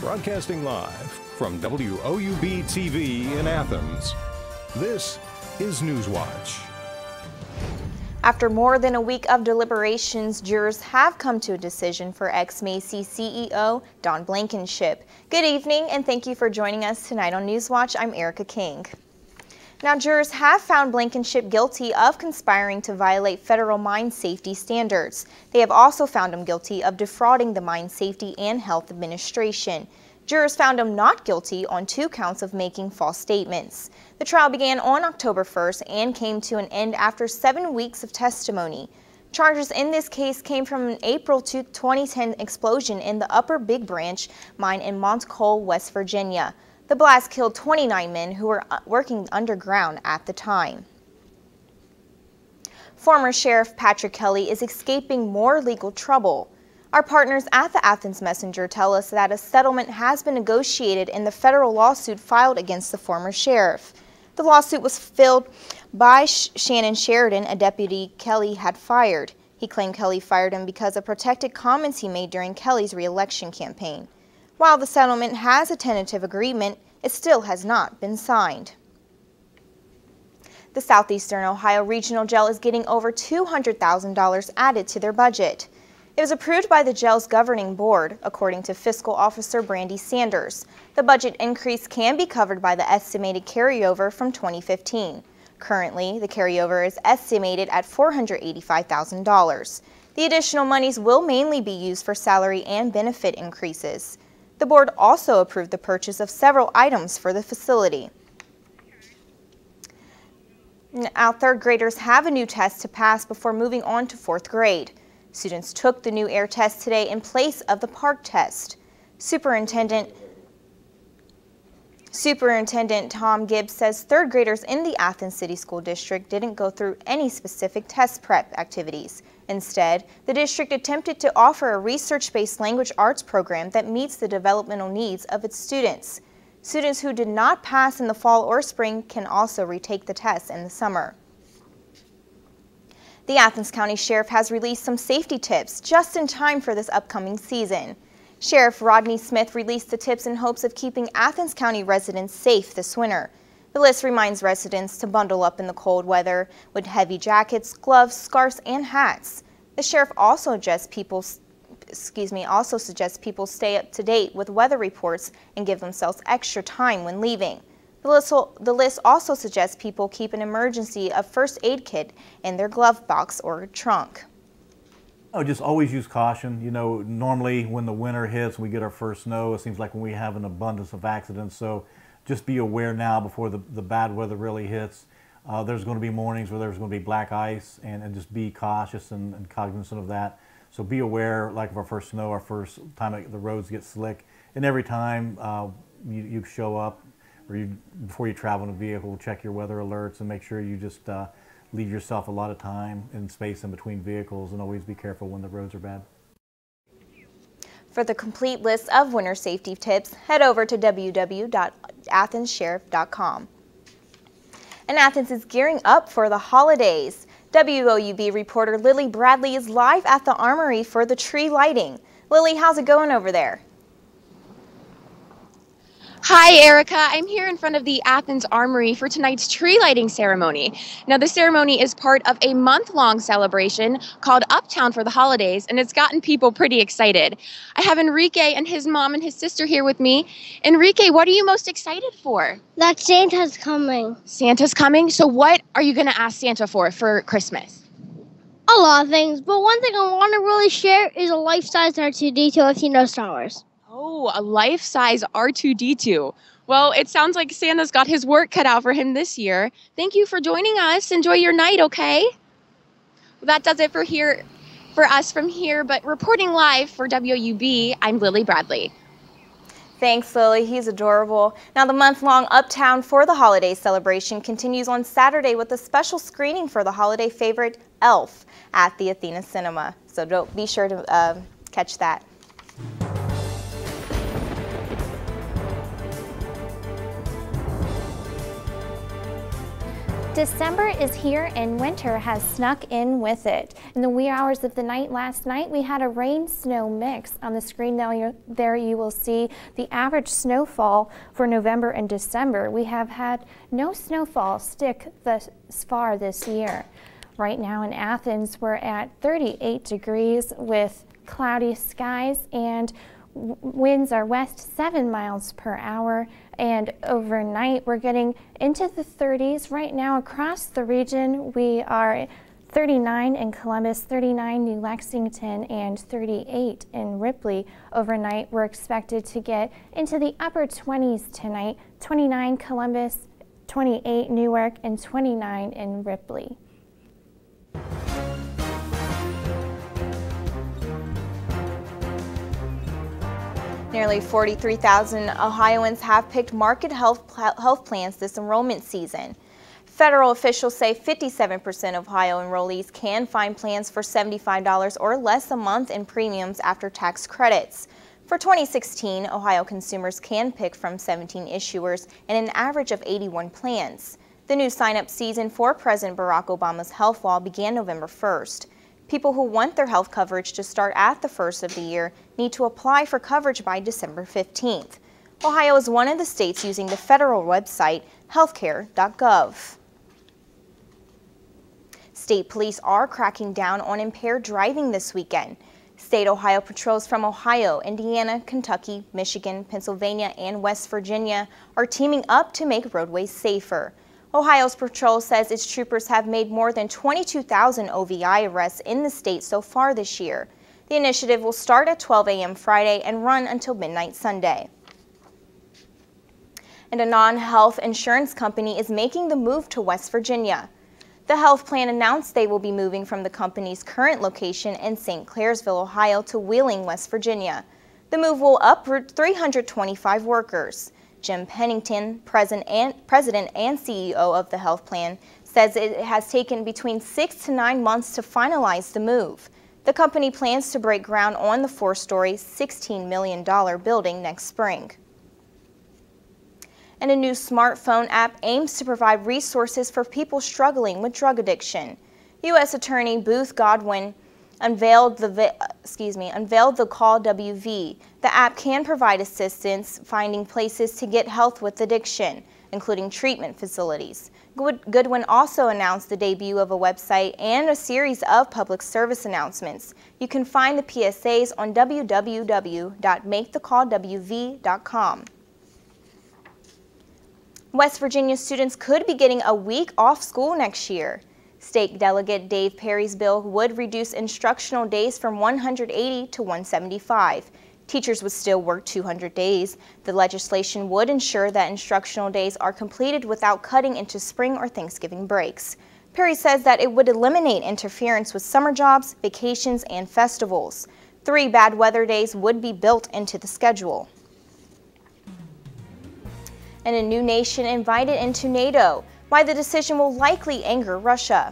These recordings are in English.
Broadcasting live from WOUB TV in Athens, this is Newswatch. After more than a week of deliberations, jurors have come to a decision for ex-Macy's CEO Don Blankenship. Good evening and thank you for joining us tonight on Newswatch. I'm Erica King. Now, jurors have found Blankenship guilty of conspiring to violate federal mine safety standards. They have also found him guilty of defrauding the Mine Safety and Health Administration. Jurors found him not guilty on 2 counts of making false statements. The trial began on October 1st and came to an end after 7 weeks of testimony. Charges in this case came from an April 2010 explosion in the Upper Big Branch mine in Montcole, West Virginia. The blast killed 29 men who were working underground at the time. Former Sheriff Patrick Kelly is escaping more legal trouble. Our partners at the Athens Messenger tell us that a settlement has been negotiated in the federal lawsuit filed against the former sheriff. The lawsuit was filed by Shannon Sheridan, a deputy Kelly had fired. He claimed Kelly fired him because of protected comments he made during Kelly's re-election campaign. While the settlement has a tentative agreement, it still has not been signed. The Southeastern Ohio Regional Jail is getting over $200,000 added to their budget. It was approved by the jail's governing board, according to Fiscal Officer Brandy Sanders. The budget increase can be covered by the estimated carryover from 2015. Currently, the carryover is estimated at $485,000. The additional monies will mainly be used for salary and benefit increases. The board also approved the purchase of several items for the facility. Now, 3rd graders have a new test to pass before moving on to 4th grade. Students took the new air test today in place of the park test. Superintendent Tom Gibbs says 3rd graders in the Athens City School District didn't go through any specific test prep activities. Instead, the district attempted to offer a research-based language arts program that meets the developmental needs of its students. Students who did not pass in the fall or spring can also retake the test in the summer. The Athens County Sheriff has released some safety tips just in time for this upcoming season. Sheriff Rodney Smith released the tips in hopes of keeping Athens County residents safe this winter. The list reminds residents to bundle up in the cold weather with heavy jackets, gloves, scarves, and hats. The sheriff also suggests people stay up to date with weather reports and give themselves extra time when leaving. The list also suggests people keep an emergency first aid kit in their glove box or trunk. Oh, just always use caution. You know, normally when the winter hits and we get our first snow, it seems like when we have an abundance of accidents. So just be aware now before the bad weather really hits. There's going to be mornings where there's going to be black ice, and just be cautious and cognizant of that. So be aware, like of our first snow, our first time the roads get slick. And every time you show up or before you travel in a vehicle, check your weather alerts and make sure you just leave yourself a lot of time and space in between vehicles, and always be careful when the roads are bad. For the complete list of winter safety tips, head over to www.athenssheriff.com. And Athens is gearing up for the holidays. WOUB reporter Lily Bradley is live at the Armory for the tree lighting. Lily, how's it going over there? Hi, Erica. I'm here in front of the Athens Armory for tonight's tree lighting ceremony. Now, the ceremony is part of a month-long celebration called Uptown for the Holidays, and it's gotten people pretty excited. I have Enrique and his mom and his sister here with me. Enrique, what are you most excited for? That Santa's coming. Santa's coming? So what are you going to ask Santa for Christmas? A lot of things, but one thing I want to really share is a life-size R2-D2 if you know Star Wars. Oh, a life-size R2-D2. Well, it sounds like Santa's got his work cut out for him this year. Thank you for joining us. Enjoy your night, okay? Well, that does it for us from here, but reporting live for WOUB, I'm Lily Bradley. Thanks, Lily. He's adorable. Now, the month-long Uptown for the Holidays celebration continues on Saturday with a special screening for the holiday favorite, Elf, at the Athena Cinema. So be sure to catch that. December is here and winter has snuck in with it. In the wee hours of the night last night, we had a rain-snow mix. On the screen there you will see the average snowfall for November and December. We have had no snowfall stick thus far this year. Right now in Athens, we're at 38 degrees with cloudy skies, and winds are west 7 miles per hour, and overnight we're getting into the 30s. Right now across the region we are 39 in Columbus, 39 New Lexington, and 38 in Ripley. Overnight we're expected to get into the upper 20s tonight, 29 Columbus, 28 Newark, and 29 in Ripley. Nearly 43,000 Ohioans have picked market health plans this enrollment season. Federal officials say 57% of Ohio enrollees can find plans for $75 or less a month in premiums after tax credits. For 2016, Ohio consumers can pick from 17 issuers and an average of 81 plans. The new sign-up season for President Barack Obama's health law began November 1st. People who want their health coverage to start at the first of the year need to apply for coverage by December 15th. Ohio is one of the states using the federal website healthcare.gov. State police are cracking down on impaired driving this weekend. State Ohio patrols from Ohio, Indiana, Kentucky, Michigan, Pennsylvania, and West Virginia are teaming up to make roadways safer. Ohio's patrol says its troopers have made more than 22,000 OVI arrests in the state so far this year. The initiative will start at 12 a.m. Friday and run until midnight Sunday. And a non-health insurance company is making the move to West Virginia. The health plan announced they will be moving from the company's current location in St. Clairsville, Ohio to Wheeling, West Virginia. The move will uproot 325 workers. Jim Pennington, president and CEO of the health plan, says it has taken between 6 to 9 months to finalize the move. The company plans to break ground on the 4-story, $16 million building next spring. And a new smartphone app aims to provide resources for people struggling with drug addiction. U.S. Attorney Booth Godwin unveiled the Call WV. The app can provide assistance finding places to get help with addiction, including treatment facilities. Goodwin also announced the debut of a website and a series of public service announcements. You can find the PSAs on www.makethecallwv.com. West Virginia students could be getting a week off school next year. State Delegate Dave Perry's bill would reduce instructional days from 180 to 175. Teachers would still work 200 days. The legislation would ensure that instructional days are completed without cutting into spring or Thanksgiving breaks. Perry says that it would eliminate interference with summer jobs, vacations, and festivals. 3 bad weather days would be built into the schedule. And a new nation invited into NATO. Why the decision will likely anger Russia.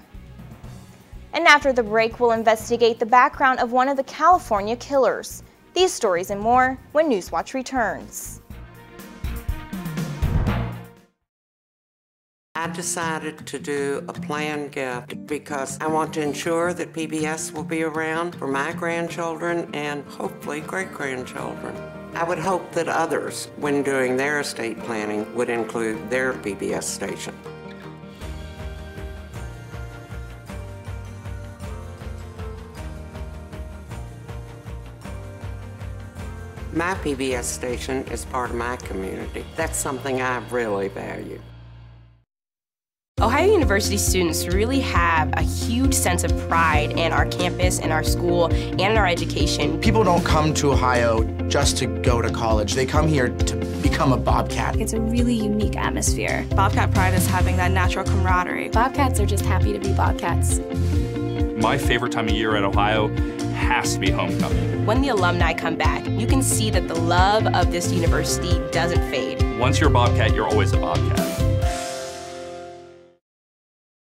And after the break, we'll investigate the background of one of the California killers. These stories and more when Newswatch returns. I decided to do a planned gift because I want to ensure that PBS will be around for my grandchildren and hopefully great-grandchildren. I would hope that others, when doing their estate planning, would include their PBS station. My PBS station is part of my community. That's something I really value. Ohio University students really have a huge sense of pride in our campus, in our school, and in our education. People don't come to Ohio just to go to college. They come here to become a Bobcat. It's a really unique atmosphere. Bobcat pride is having that natural camaraderie. Bobcats are just happy to be Bobcats. My favorite time of year at Ohio has to be homecoming. When the alumni come back, you can see that the love of this university doesn't fade. Once you're a Bobcat, you're always a Bobcat.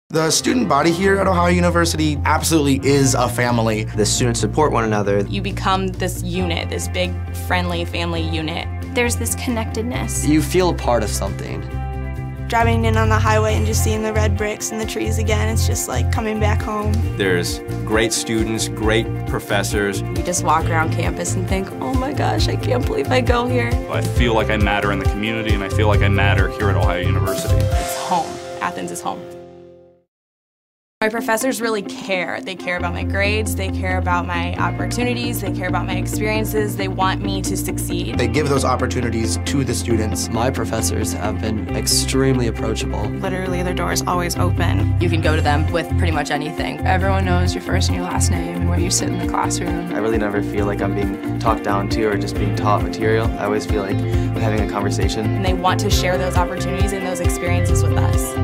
The student body here at Ohio University absolutely is a family. The students support one another. You become this unit, this big, friendly family unit. There's this connectedness. You feel a part of something. Driving in on the highway and just seeing the red bricks and the trees again, it's just like coming back home. There's great students, great professors. You just walk around campus and think, oh my gosh, I can't believe I go here. I feel like I matter in the community, and I feel like I matter here at Ohio University. It's home. Athens is home. My professors really care. They care about my grades, they care about my opportunities, they care about my experiences, they want me to succeed. They give those opportunities to the students. My professors have been extremely approachable. Literally, their door is always open. You can go to them with pretty much anything. Everyone knows your first and your last name and where you sit in the classroom. I really never feel like I'm being talked down to or just being taught material. I always feel like I'm having a conversation. And they want to share those opportunities and those experiences with us.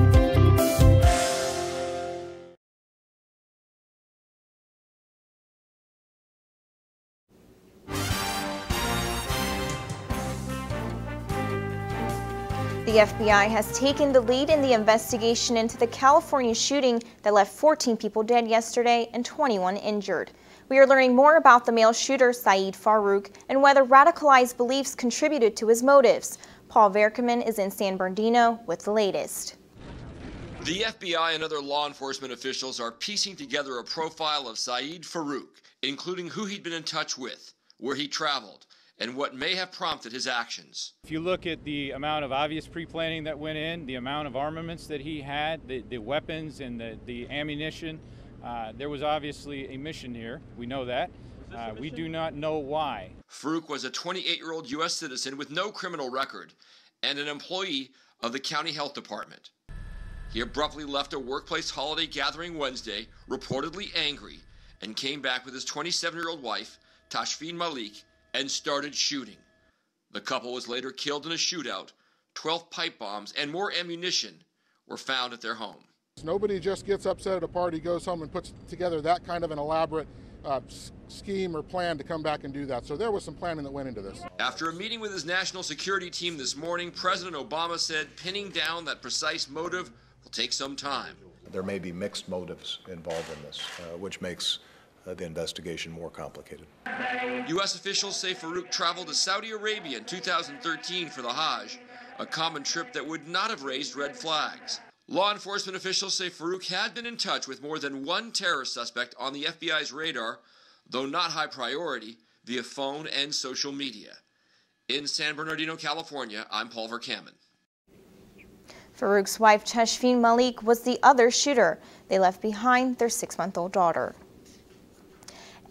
The FBI has taken the lead in the investigation into the California shooting that left 14 people dead yesterday and 21 injured. We are learning more about the male shooter, Saeed Farook, and whether radicalized beliefs contributed to his motives. Paul Verkeman is in San Bernardino with the latest. The FBI and other law enforcement officials are piecing together a profile of Saeed Farook, including who he'd been in touch with, where he traveled, and what may have prompted his actions. If you look at the amount of obvious pre-planning that went in, the amount of armaments that he had, the weapons and the ammunition, there was obviously a mission here. We know that. We do not know why. Farook was a 28-year-old U.S. citizen with no criminal record and an employee of the county health department. He abruptly left a workplace holiday gathering Wednesday, reportedly angry, and came back with his 27-year-old wife, Tashfeen Malik, and started shooting. The couple was later killed in a shootout. 12 pipe bombs and more ammunition were found at their home. Nobody just gets upset at a party, goes home and puts together that kind of an elaborate scheme or plan to come back and do that. So there was some planning that went into this. After a meeting with his national security team this morning, President Obama said pinning down that precise motive will take some time. There may be mixed motives involved in this, which makes the investigation more complicated. U.S. officials say Farook traveled to Saudi Arabia in 2013 for the Hajj, a common trip that would not have raised red flags. Law enforcement officials say Farook had been in touch with more than one terrorist suspect on the FBI's radar, though not high priority, via phone and social media. In San Bernardino, California, I'm Paul Verkeman. Farook's wife, Tashfeen Malik, was the other shooter. They left behind their 6-month-old daughter.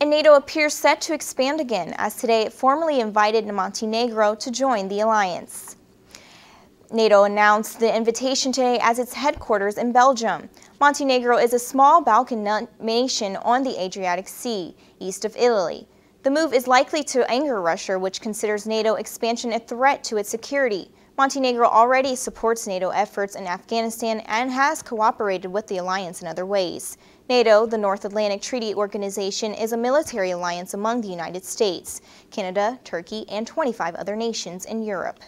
And NATO appears set to expand again, as today it formally invited Montenegro to join the alliance. NATO announced the invitation today as its headquarters in Belgium. Montenegro is a small Balkan nation on the Adriatic Sea, east of Italy. The move is likely to anger Russia, which considers NATO expansion a threat to its security. Montenegro already supports NATO efforts in Afghanistan and has cooperated with the alliance in other ways. NATO, the North Atlantic Treaty Organization, is a military alliance among the United States, Canada, Turkey, and 25 other nations in Europe.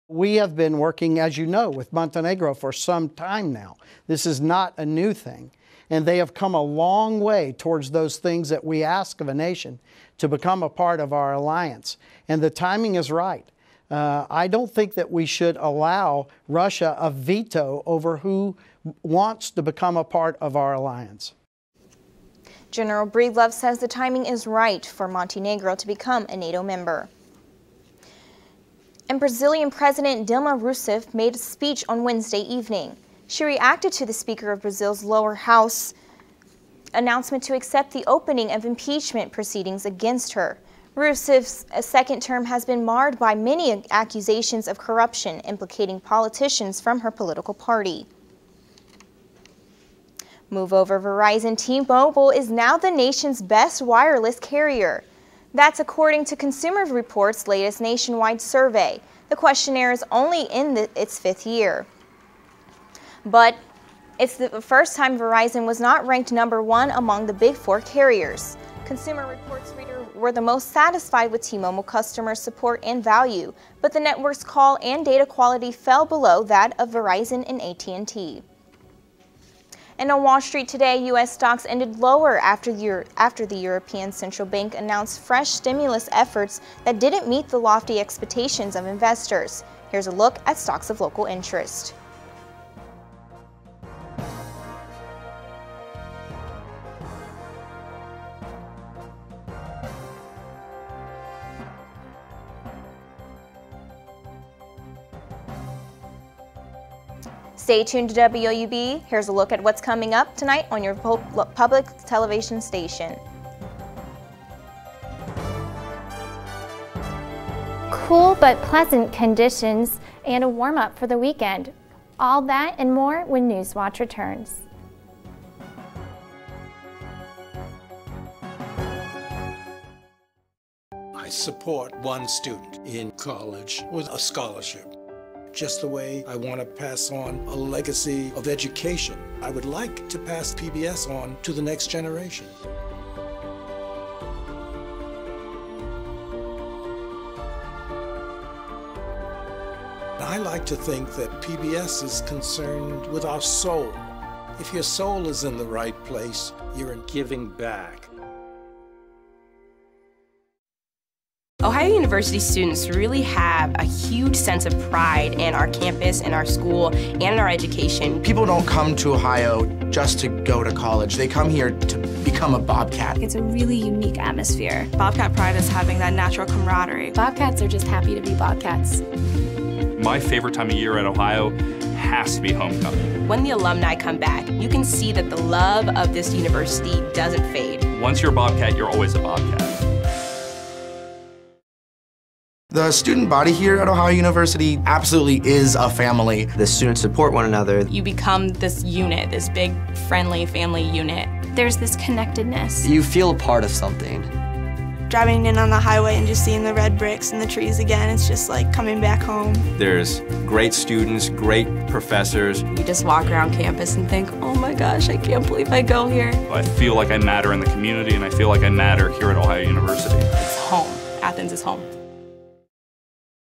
We have been working, as you know, with Montenegro for some time now. This is not a new thing. And they have come a long way towards those things that we ask of a nation to become a part of our alliance. And the timing is right. I don't think that we should allow Russia a veto over who wants to become a part of our alliance. General Breedlove says the timing is right for Montenegro to become a NATO member. And Brazilian President Dilma Rousseff made a speech on Wednesday evening. She reacted to the Speaker of Brazil's lower house announcement to accept the opening of impeachment proceedings against her. Rousseff's second term has been marred by many accusations of corruption implicating politicians from her political party. Moreover, Verizon T-Mobile is now the nation's best wireless carrier. That's according to Consumer Reports' latest nationwide survey. The questionnaire is only in its 5th year. But it's the first time Verizon was not ranked #1 among the big 4 carriers. Consumer Reports readers were the most satisfied with T-Mobile customer support and value, but the network's call and data quality fell below that of Verizon and AT&T. And on Wall Street today, U.S. stocks ended lower after the European Central Bank announced fresh stimulus efforts that didn't meet the lofty expectations of investors. Here's a look at stocks of local interest. Stay tuned to WOUB. Here's a look at what's coming up tonight on your public television station. Cool but pleasant conditions and a warm-up for the weekend. All that and more when Newswatch returns. I support one student in college with a scholarship. Just the way I want to pass on a legacy of education. I would like to pass PBS on to the next generation. I like to think that PBS is concerned with our soul. If your soul is in the right place, you're in giving back. Ohio University students really have a huge sense of pride in our campus, in our school, and in our education. People don't come to Ohio just to go to college. They come here to become a Bobcat. It's a really unique atmosphere. Bobcat pride is having that natural camaraderie. Bobcats are just happy to be Bobcats. My favorite time of year at Ohio has to be homecoming. When the alumni come back, you can see that the love of this university doesn't fade. Once you're a Bobcat, you're always a Bobcat. The student body here at Ohio University absolutely is a family. The students support one another. You become this unit, this big, friendly family unit. There's this connectedness. You feel a part of something. Driving in on the highway and just seeing the red bricks and the trees again, it's just like coming back home. There's great students, great professors. You just walk around campus and think, oh my gosh, I can't believe I go here. I feel like I matter in the community, and I feel like I matter here at Ohio University. It's home. Athens is home.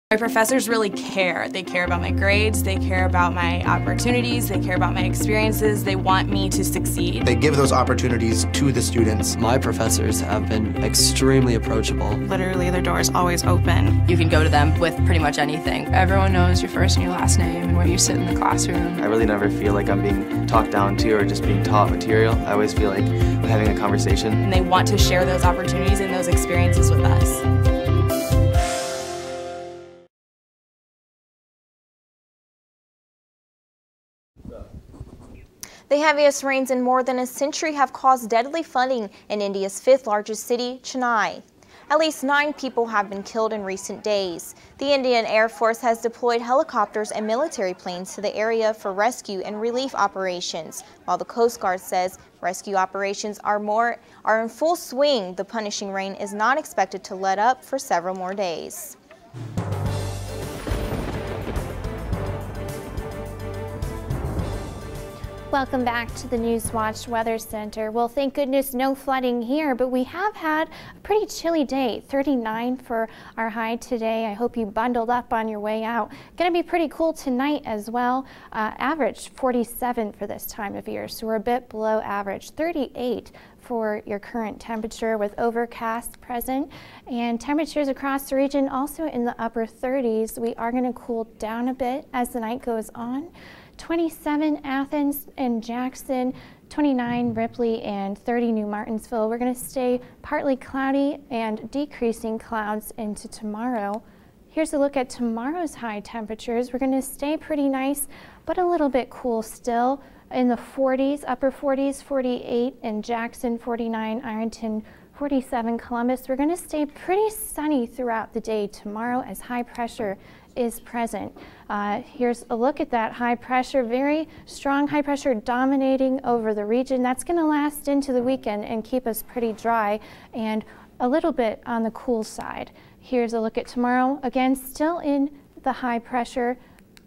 My professors really care. They care about my grades, they care about my opportunities, they care about my experiences, they want me to succeed. They give those opportunities to the students. My professors have been extremely approachable. Literally, their door is always open. You can go to them with pretty much anything. Everyone knows your first and your last name and where you sit in the classroom. I really never feel like I'm being talked down to or just being taught material. I always feel like I'm having a conversation. And they want to share those opportunities and those experiences with us. The heaviest rains in more than a century have caused deadly flooding in India's fifth largest city, Chennai. At least 9 people have been killed in recent days. The Indian Air Force has deployed helicopters and military planes to the area for rescue and relief operations, while the Coast Guard says rescue operations are in full swing. The punishing rain is not expected to let up for several more days. Welcome back to the Newswatch Weather Center. Well, thank goodness no flooding here, but we have had a pretty chilly day. 39 for our high today. I hope you bundled up on your way out. Going to be pretty cool tonight as well. Average 47 for this time of year, so we're a bit below average. 38 for your current temperature with overcast present, and temperatures across the region also in the upper 30s. We are going to cool down a bit as the night goes on. 27 Athens and Jackson, 29 Ripley, and 30 New Martinsville. We're going to stay partly cloudy and decreasing clouds into tomorrow. Here's a look at tomorrow's high temperatures. We're going to stay pretty nice, but a little bit cool still. In the 40s, upper 40s, 48 in Jackson, 49 Ironton, 47 Columbus. We're going to stay pretty sunny throughout the day tomorrow as high pressure is present. Here's a look at that high pressure, very strong high pressure dominating over the region. That's going to last into the weekend and keep us pretty dry and a little bit on the cool side. Here's a look at tomorrow, again still in the high pressure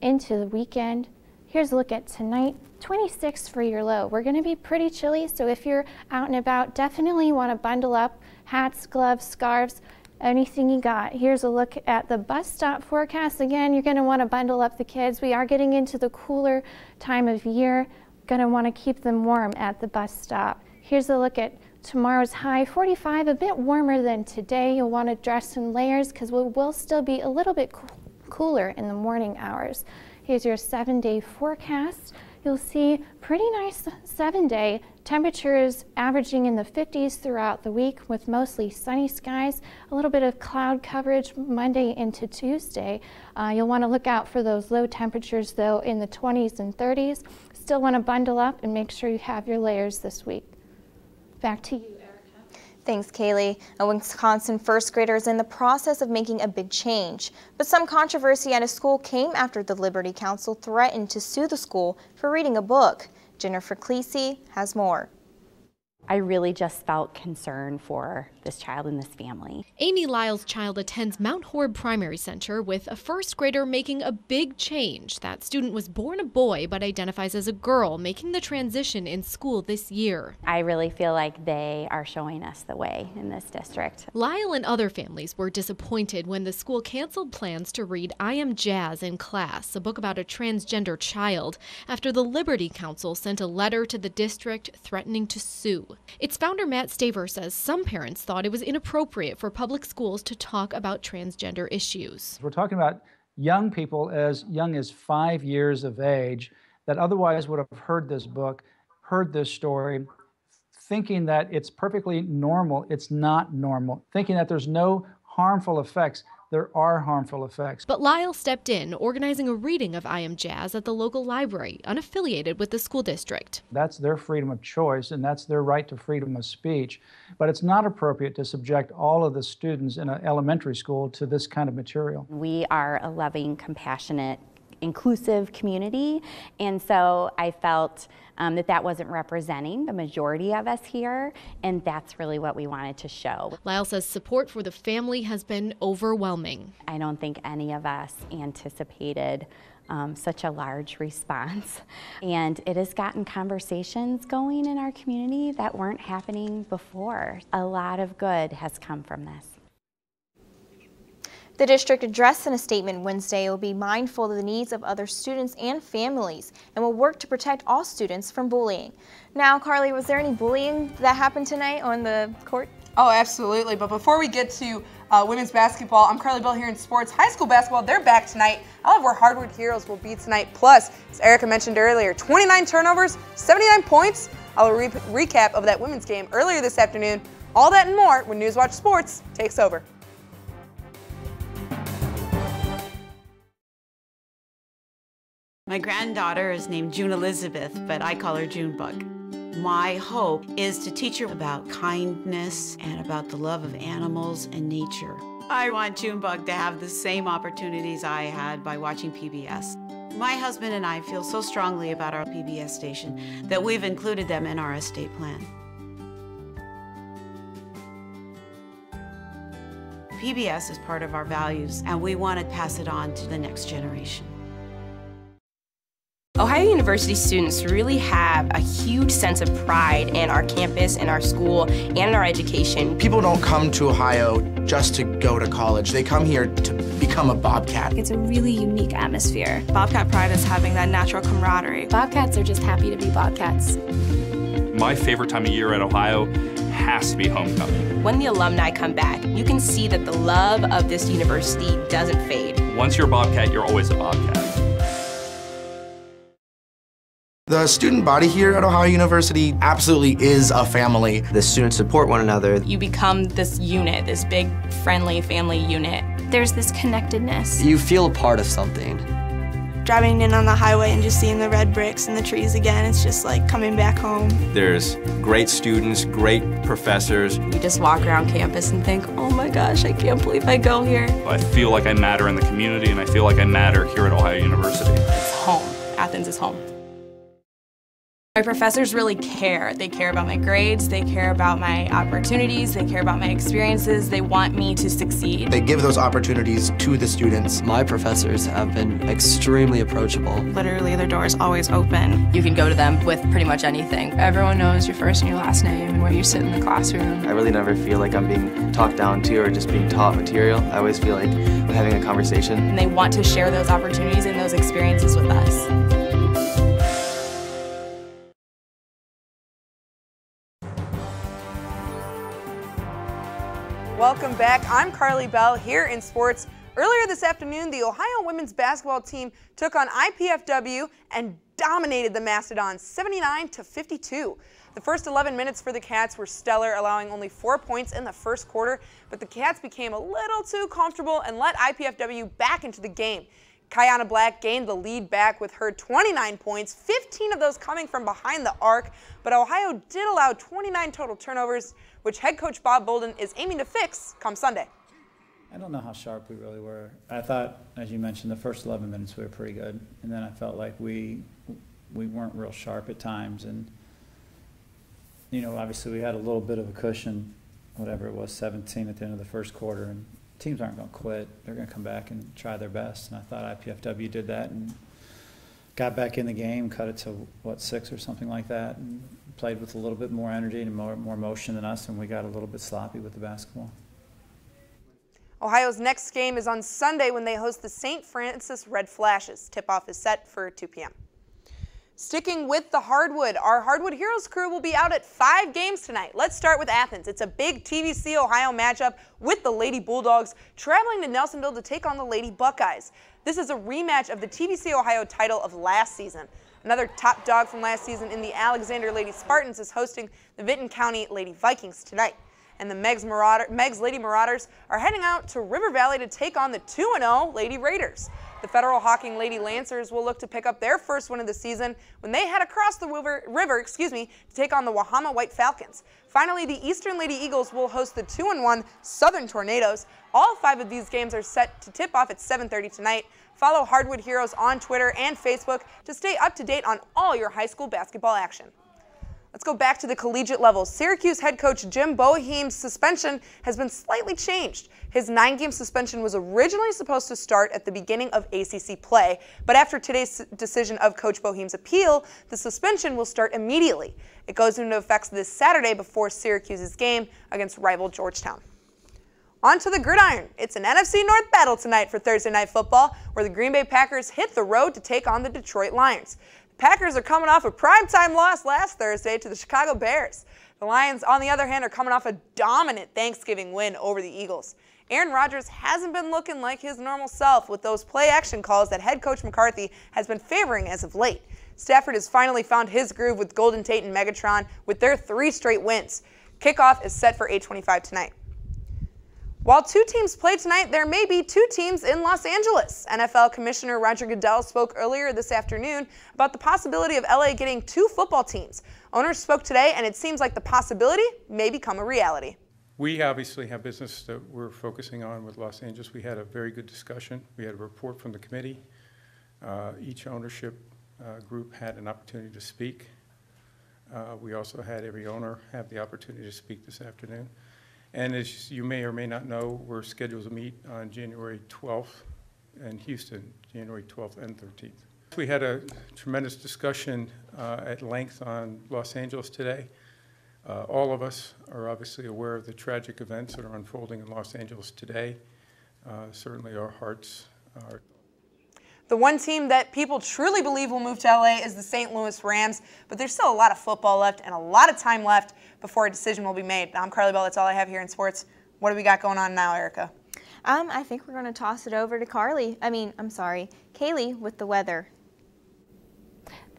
into the weekend. Here's a look at tonight, 26 for your low. We're going to be pretty chilly, so if you're out and about, definitely want to bundle up, hats, gloves, scarves, anything you got. Here's a look at the bus stop forecast. Again, you're going to want to bundle up the kids. We are getting into the cooler time of year. Going to want to keep them warm at the bus stop. Here's a look at tomorrow's high, 45, a bit warmer than today. You'll want to dress in layers because we will still be a little bit cooler in the morning hours. Here's your 7-day forecast. You'll see pretty nice 7-day temperatures averaging in the 50s throughout the week with mostly sunny skies, a little bit of cloud coverage Monday into Tuesday. You'll want to look out for those low temperatures though in the 20s and 30s. Still want to bundle up and make sure you have your layers this week. Back to you. Thanks, Kaylee. A Wisconsin first grader is in the process of making a big change, but some controversy at a school came after the Liberty Council threatened to sue the school for reading a book. Jennifer Cleese has more. I really just felt concern for this child and this family. Amy Lyle's child attends Mount Horeb Primary Center with a first grader making a big change. That student was born a boy but identifies as a girl, making the transition in school this year. I really feel like they are showing us the way in this district. Lyle and other families were disappointed when the school canceled plans to read I Am Jazz in class, a book about a transgender child, after the Liberty Council sent a letter to the district threatening to sue. Its founder Matt Staver says some parents thought it was inappropriate for public schools to talk about transgender issues. We're talking about young people as young as 5 years of age that otherwise would have heard this book, heard this story, thinking that it's perfectly normal. It's not normal. Thinking that there's no harmful effects. There are harmful effects. But Lyle stepped in, organizing a reading of I Am Jazz at the local library, unaffiliated with the school district. That's their freedom of choice, and that's their right to freedom of speech. But it's not appropriate to subject all of the students in an elementary school to this kind of material. We are a loving, compassionate, inclusive community, and so I felt that wasn't representing the majority of us here, and that's really what we wanted to show. Lyle says support for the family has been overwhelming. I don't think any of us anticipated such a large response, and it has gotten conversations going in our community that weren't happening before. A lot of good has come from this. The district addressed in a statement Wednesday will be mindful of the needs of other students and families and will work to protect all students from bullying. Now, Carly, was there any bullying that happened tonight on the court? Oh, absolutely. But before we get to women's basketball, I'm Carly Bell here in sports. High school basketball, they're back tonight. I love where Hardwood Heroes will be tonight. Plus, as Erica mentioned earlier, 29 turnovers, 79 points. I'll recap of that women's game earlier this afternoon. All that and more when Newswatch Sports takes over. My granddaughter is named June Elizabeth, but I call her Junebug. My hope is to teach her about kindness and about the love of animals and nature. I want Junebug to have the same opportunities I had by watching PBS. My husband and I feel so strongly about our PBS station that we've included them in our estate plan. PBS is part of our values, and we want to pass it on to the next generation. Ohio University students really have a huge sense of pride in our campus, in our school, and in our education. People don't come to Ohio just to go to college. They come here to become a Bobcat. It's a really unique atmosphere. Bobcat pride is having that natural camaraderie. Bobcats are just happy to be Bobcats. My favorite time of year at Ohio has to be homecoming. When the alumni come back, you can see that the love of this university doesn't fade. Once you're a Bobcat, you're always a Bobcat. The student body here at Ohio University absolutely is a family. The students support one another. You become this unit, this big, friendly family unit. There's this connectedness. You feel a part of something. Driving in on the highway and just seeing the red bricks and the trees again, it's just like coming back home. There's great students, great professors. You just walk around campus and think, oh my gosh, I can't believe I go here. I feel like I matter in the community, and I feel like I matter here at Ohio University. It's home. Athens is home. My professors really care. They care about my grades, they care about my opportunities, they care about my experiences, they want me to succeed. They give those opportunities to the students. My professors have been extremely approachable. Literally, their door is always open. You can go to them with pretty much anything. Everyone knows your first and your last name and where you sit in the classroom. I really never feel like I'm being talked down to or just being taught material. I always feel like I'm having a conversation. And they want to share those opportunities and those experiences with us. Welcome back. I'm Carly Bell here in sports. Earlier this afternoon, the Ohio women's basketball team took on IPFW and dominated the Mastodons 79-52. The first 11 minutes for the Cats were stellar, allowing only 4 points in the first quarter, but the Cats became a little too comfortable and let IPFW back into the game. Kiana Black gained the lead back with her 29 points, 15 of those coming from behind the arc, but Ohio did allow 29 total turnovers, which head coach Bob Bolden is aiming to fix come Sunday. I don't know how sharp we really were. I thought, as you mentioned, the first 11 minutes we were pretty good, and then I felt like we weren't real sharp at times, and you know, obviously we had a little bit of a cushion, whatever it was, 17 at the end of the first quarter, and teams aren't going to quit. They're going to come back and try their best, and I thought IPFW did that and got back in the game, cut it to, what, 6 or something like that, and played with a little bit more energy and more motion than us, and we got a little bit sloppy with the basketball. Ohio's next game is on Sunday when they host the St. Francis Red Flashes. Tip-off is set for 2 p.m. Sticking with the hardwood, our Hardwood Heroes crew will be out at 5 games tonight. Let's start with Athens. It's a big TVC Ohio matchup with the Lady Bulldogs traveling to Nelsonville to take on the Lady Buckeyes. This is a rematch of the TVC Ohio title of last season. Another top dog from last season in the Alexander Lady Spartans is hosting the Vinton County Lady Vikings tonight. And the Megs Lady Marauders are heading out to River Valley to take on the 2-0 Lady Raiders. The Federal Hawking Lady Lancers will look to pick up their first win of the season when they head across the river to take on the Wahama White Falcons. Finally, the Eastern Lady Eagles will host the 2-1 Southern Tornadoes. All 5 of these games are set to tip off at 7:30 tonight. Follow Hardwood Heroes on Twitter and Facebook to stay up to date on all your high school basketball action. Let's go back to the collegiate level. Syracuse head coach Jim Boeheim's suspension has been slightly changed. His 9-game suspension was originally supposed to start at the beginning of ACC play, but after today's decision of Coach Boeheim's appeal, the suspension will start immediately. It goes into effect this Saturday before Syracuse's game against rival Georgetown. On to the gridiron. It's an NFC North battle tonight for Thursday Night Football, where the Green Bay Packers hit the road to take on the Detroit Lions. Packers are coming off a primetime loss last Thursday to the Chicago Bears. The Lions, on the other hand, are coming off a dominant Thanksgiving win over the Eagles. Aaron Rodgers hasn't been looking like his normal self with those play-action calls that head coach McCarthy has been favoring as of late. Stafford has finally found his groove with Golden Tate and Megatron with their 3 straight wins. Kickoff is set for 8:25 tonight. While 2 teams play tonight, there may be 2 teams in Los Angeles. NFL Commissioner Roger Goodell spoke earlier this afternoon about the possibility of LA getting 2 football teams. Owners spoke today, and it seems like the possibility may become a reality. We obviously have business that we're focusing on with Los Angeles. We had a very good discussion. We had a report from the committee. Each ownership group had an opportunity to speak. We also had every owner have the opportunity to speak this afternoon. And as you may or may not know, we're scheduled to meet on January 12th in Houston, January 12th and 13th. We had a tremendous discussion at length on Los Angeles today. All of us are obviously aware of the tragic events that are unfolding in Los Angeles today. Certainly our hearts are. The one team that people truly believe will move to LA is the St. Louis Rams, but there's still a lot of football left and a lot of time left before a decision will be made. I'm Carly Bell. That's all I have here in sports. What do we got going on now, Erica? I think we're going to toss it over to Kaylee with the weather.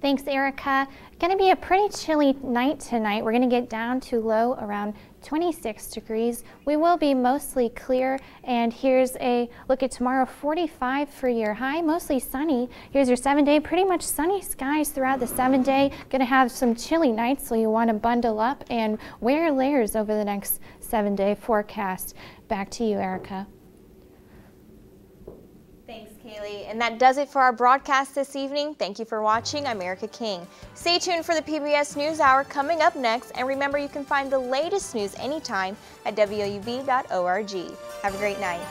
Thanks, Erica. Going to be a pretty chilly night tonight. We're going to get down to low around 26 degrees. We will be mostly clear, and here's a look at tomorrow. 45 for your high, mostly sunny. Here's your 7-day, pretty much sunny skies throughout the 7-day. Going to have some chilly nights, so you want to bundle up and wear layers over the next 7-day forecast. Back to you, Erica. Thanks, Kaylee. And that does it for our broadcast this evening. Thank you for watching. I'm Erica King. Stay tuned for the PBS NewsHour coming up next. And remember, you can find the latest news anytime at WOUB.org. Have a great night.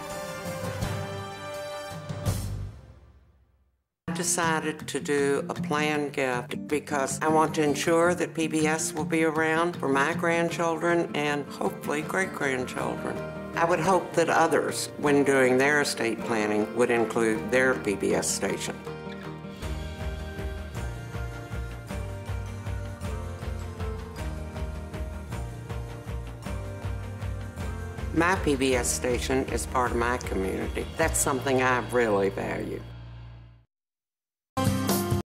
I decided to do a planned gift because I want to ensure that PBS will be around for my grandchildren and hopefully great-grandchildren. I would hope that others, when doing their estate planning, would include their PBS station. My PBS station is part of my community. That's something I really value.